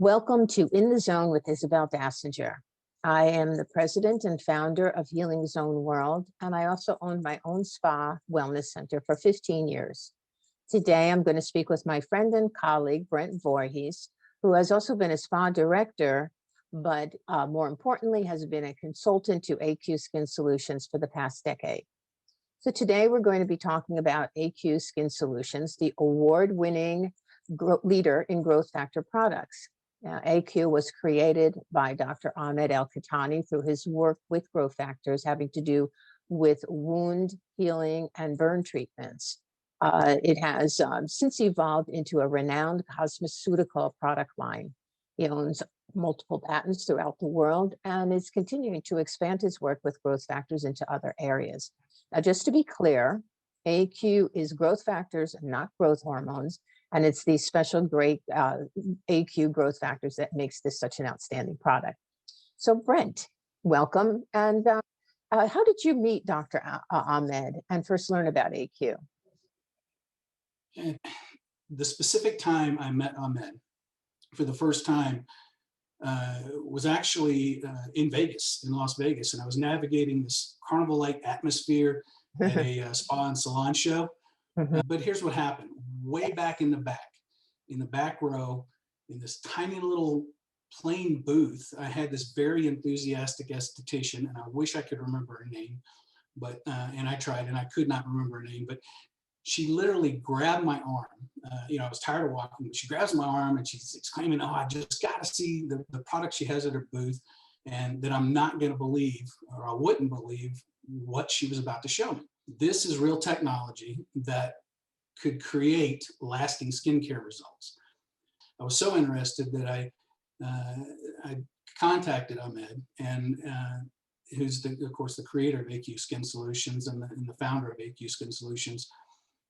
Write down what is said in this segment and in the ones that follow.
Welcome to In the Zone with Isabel Dassinger. I am the president and founder of Healing Zone World, and I also owned my own spa wellness center for 15 years. Today, I'm going to speak with my friend and colleague, Brent Voorhees, who has also been a spa director, but more importantly, has been a consultant to AQ Skin Solutions for the past decade. So today, we're going to be talking about AQ Skin Solutions, the award-winning leader in growth factor products. Now, AQ was created by Dr. Ahmed through his work with growth factors having to do with wound healing and burn treatments. It has since evolved into a renowned cosmeceutical product line. He owns multiple patents throughout the world and is continuing to expand his work with growth factors into other areas. Now, just to be clear, AQ is growth factors, not growth hormones. And it's these special great AQ growth factors that makes this such an outstanding product. So Brent, welcome. And how did you meet Dr. Ahmed and first learn about AQ? The specific time I met Ahmed for the first time was actually in Vegas, in Las Vegas. And I was navigating this carnival-like atmosphere at a spa and salon show. But here's what happened. Way back in the back row, in this tiny little plain booth, I had this very enthusiastic esthetician, and I wish I could remember her name, but and I tried, and I could not remember her name. But she literally grabbed my arm. I was tired of walking, but she grabs my arm and she's exclaiming, "Oh, I just got to see the product she has at her booth," and that I'm not going to believe, or I wouldn't believe, what she was about to show me. This is real technology that could create lasting skincare results. I was so interested that I contacted Ahmed, and who's of course the creator of AQ Skin Solutions and the founder of AQ Skin Solutions.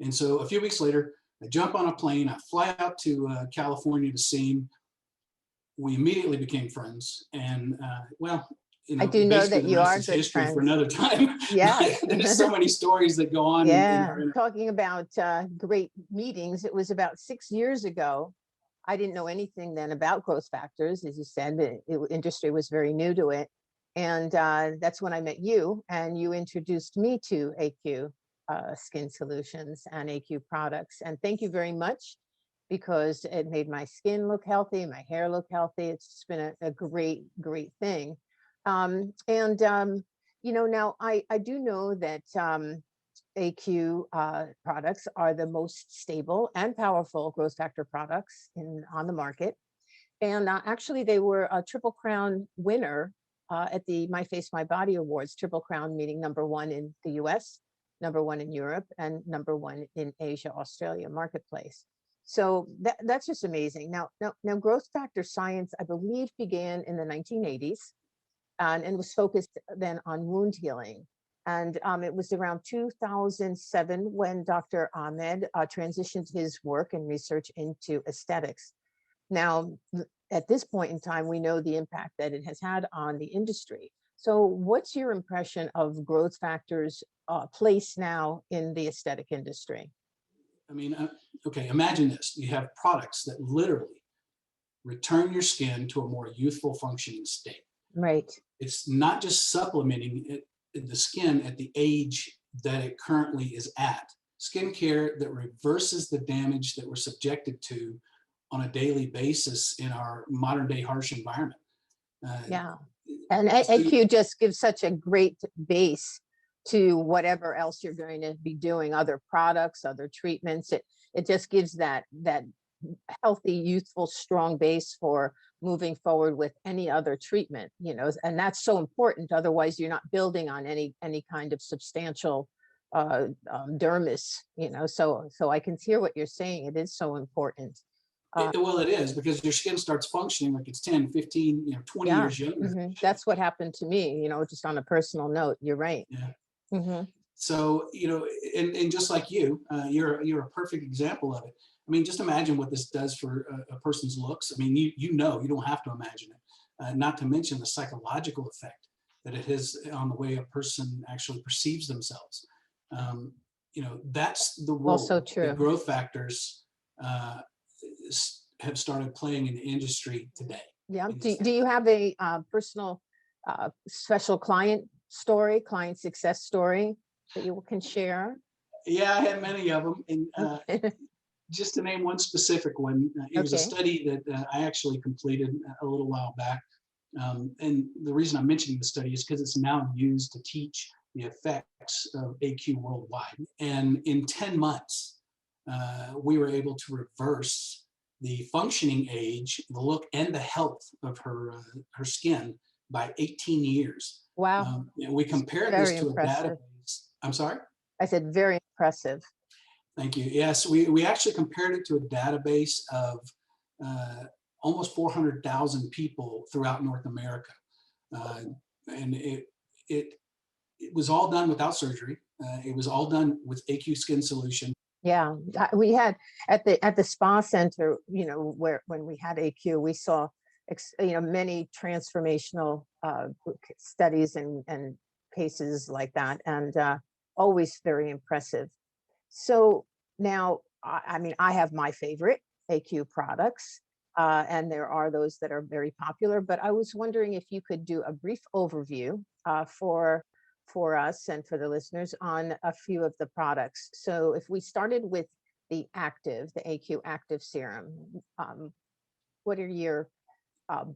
And so a few weeks later, I jump on a plane, I fly out to California to see him. We immediately became friends, and I do know that you are good history friends. For another time. Yeah. There's so many stories that go on. Yeah, talking about great meetings. It was about 6 years ago. I didn't know anything then about growth factors. As you said, the industry was very new to it. And that's when I met you, and you introduced me to AQ Skin Solutions and AQ products. And thank you very much, because it made my skin look healthy, my hair look healthy. It's been a great, great thing. Now I do know that AQ products are the most stable and powerful growth factor products on the market. And actually, they were a Triple Crown winner at the My Face, My Body Awards. Triple Crown meaning #1 in the US, #1 in Europe, and #1 in Asia, Australia marketplace. So that's just amazing. Now, growth factor science, I believe, began in the 1980s. And was focused then on wound healing. And it was around 2007 when Dr. Ahmed transitioned his work and research into aesthetics. Now, at this point in time, we know the impact that it has had on the industry. So what's your impression of growth factors' place now in the aesthetic industry? I mean, okay, imagine this. You have products that literally return your skin to a more youthful functioning state. Right. It's not just supplementing the skin at the age that it currently is at. Skincare that reverses the damage that we're subjected to on a daily basis in our modern day harsh environment. Yeah. And AQ just gives such a great base to whatever else you're going to be doing, other products, other treatments. It just gives that healthy, youthful, strong base for moving forward with any other treatment, and that's so important. Otherwise, you're not building on any kind of substantial dermis, so I can hear what you're saying. It is so important. Well, it is, because your skin starts functioning like it's 10, 15, 20 years younger. That's what happened to me, just on a personal note. You're right. Yeah. So, and just like you're a perfect example of it. I mean, just imagine what this does for a person's looks. I mean, you don't have to imagine it. Not to mention the psychological effect that it has on the way a person actually perceives themselves. That's the role also true. that growth factors have started playing in the industry today. Yeah. in Do, this do you have a personal special client story, client success story that you can share? Yeah, I have many of them. And Okay. just to name one specific one, it was a Okay. study that I actually completed a little while back. And the reason I'm mentioning the study is because it's now used to teach the effects of AQ worldwide. And in 10 months, we were able to reverse the functioning age, the look, and the health of her skin by 18 years. Wow. And we compared this Very to a impressive. database. I'm sorry? I said very impressive. Thank you. Yes, we actually compared it to a database of uh, almost 400,000 people throughout North America. Uh, and it, it was all done without surgery. It was all done with AQ Skin Solution. Yeah, we had at the spa center, where when we had AQ, we saw many transformational studies and cases like that, and always very impressive. So now, I mean, I have my favorite AQ products, and there are those that are very popular. But I was wondering if you could do a brief overview for us and for the listeners on a few of the products. So if we started with the AQ Active Serum, what are your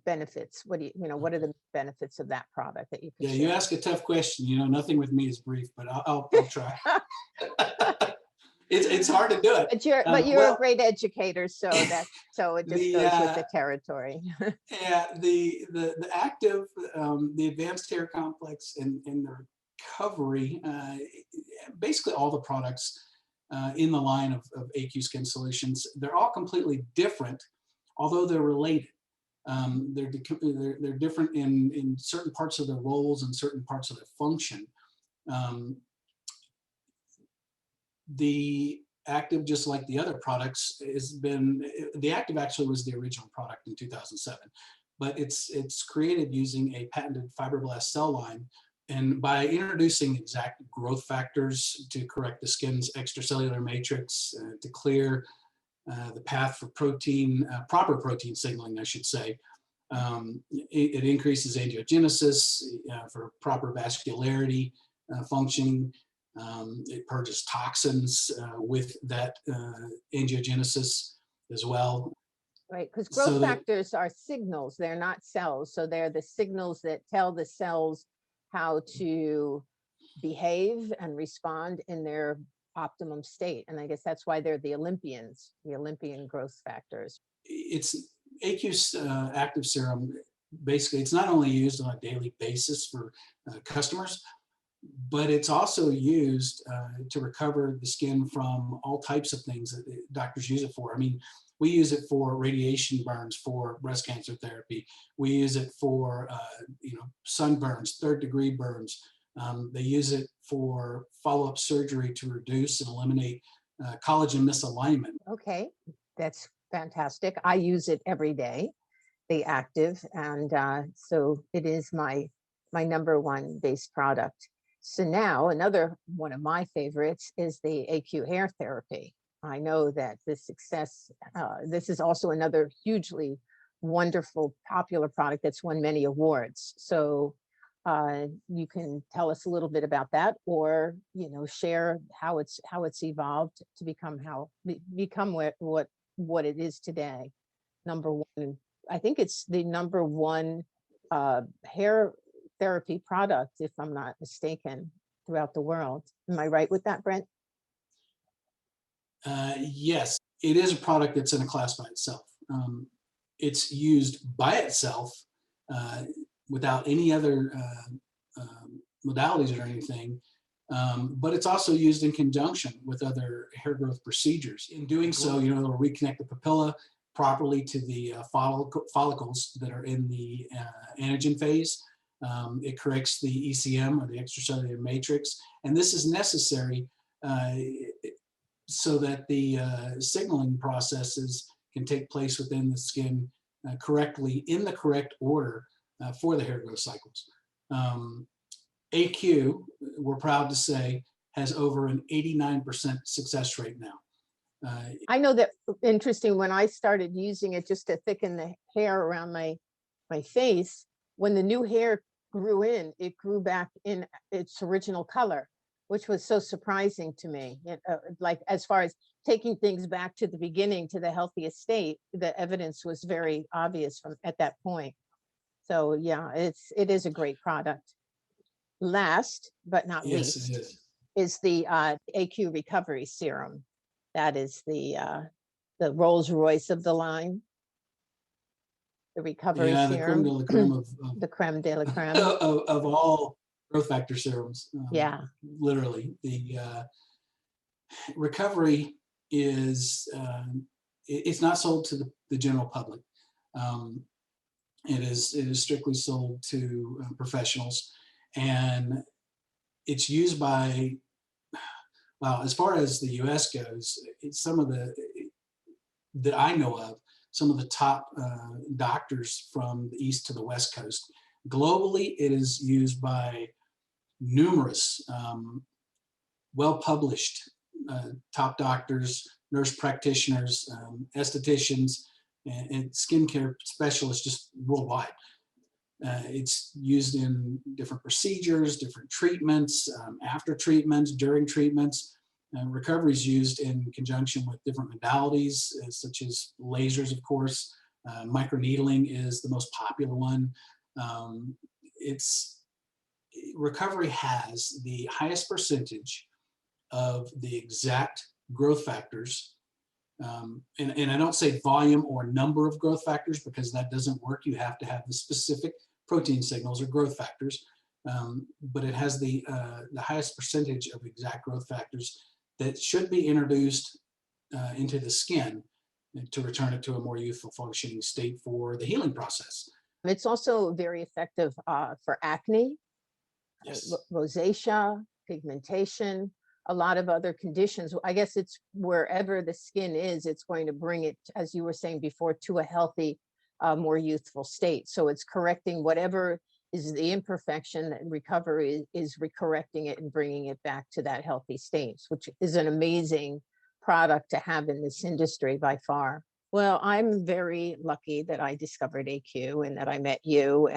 benefits? What are the benefits of that product that you could Yeah, you share? ask a tough question. Nothing with me is brief, but I'll try. It's hard to do it. But you're a great educator, so it just the goes with the territory. yeah, the active, the advanced hair complex, and the recovery, basically all the products in the line of AQ Skin Solutions, they're all completely different, although they're related. They're different in certain parts of their roles and certain parts of their function. Um, the active, just like the other products, the active actually was the original product in 2007, but it's created using a patented fibroblast cell line. And by introducing exact growth factors to correct the skin's extracellular matrix, to clear the path for proper protein signaling, I should say, it increases angiogenesis for proper vascularity functioning. It purges toxins with that angiogenesis as well. Right, because So growth that factors are signals, they're not cells. So they're the signals that tell the cells how to behave and respond in their optimum state. And I guess that's why they're the Olympian growth factors. it's AQ's active serum. Basically, it's not only used on a daily basis for customers, but it's also used to recover the skin from all types of things that doctors use it for. I mean, we use it for radiation burns for breast cancer therapy. We use it for sunburns, third-degree burns. They use it for follow-up surgery to reduce and eliminate collagen misalignment. Okay, that's fantastic. I use it every day, the active, and so it is my number one base product. So now another one of my favorites is the AQ hair therapy. I know that this is also another hugely wonderful, popular product that's won many awards. So you can tell us a little bit about that, or share how it's evolved to become what it is today. Number one, I think it's the number one hair therapy product, if I'm not mistaken, throughout the world. Am I right with that, Brent? Yes, it is a product that's in a class by itself. It's used by itself uh, without any other modalities or anything, but it's also used in conjunction with other hair growth procedures. In doing so, it'll reconnect the papilla properly to the follicles that are in the anagen phase. It corrects the ECM, or the extracellular matrix, and this is necessary so that the signaling processes can take place within the skin correctly, in the correct order for the hair growth cycles. AQ, we're proud to say, has over an 89% success rate now. I know that interesting when I started using it just to thicken the hair around my face, when the new hair grew in, it grew back in its original color, which was so surprising to me. Like as far as taking things back to the beginning to the healthiest state, the evidence was very obvious from at that point. So yeah, it is a great product. Last but not Yes, it least is. is the AQ recovery serum. That is the Rolls Royce of the line, the recovery Yeah, the creme de serum, la creme the creme de la creme. of all growth factor serums. Yeah, Literally, the recovery is it's not sold to the general public. Um, it is strictly sold to professionals, and it's used by, well, as far as the U.S. goes, it's some of the that I know of, some of the top doctors from the East to the West Coast. Globally, it is used by numerous well-published top doctors, nurse practitioners, estheticians, and skincare specialists just worldwide. It's used in different procedures, different treatments, after treatments, during treatments. Recovery is used in conjunction with different modalities, such as lasers, of course. Microneedling is the most popular one. It's recovery has the highest percentage of the exact growth factors. And I don't say volume or number of growth factors because that doesn't work. You have to have the specific protein signals or growth factors. But it has the highest percentage of exact growth factors that should be introduced into the skin to return it to a more youthful functioning state for the healing process. it's also very effective for acne, Yes. rosacea, pigmentation, a lot of other conditions. I guess it's wherever the skin is, it's going to bring it, as you were saying before, to a healthy, more youthful state. So it's correcting whatever is the imperfection, and recovery is correcting it and bringing it back to that healthy state, which is an amazing product to have in this industry by far. Well, I'm very lucky that I discovered AQ and that I met you.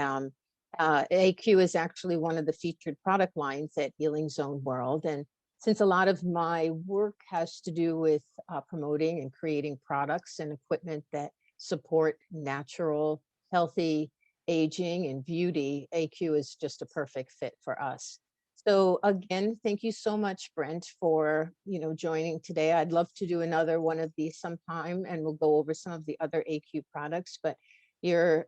AQ is actually one of the featured product lines at Healing Zone World. And since a lot of my work has to do with promoting and creating products and equipment that support natural, healthy aging and beauty, AQ is just a perfect fit for us. So again, thank you so much, Brent, for joining today. I'd love to do another one of these sometime, and we'll go over some of the other AQ products. But your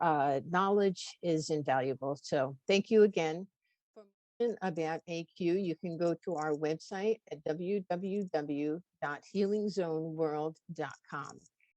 knowledge is invaluable. So thank you again. For more about AQ, you can go to our website at www.healingzoneworld.com.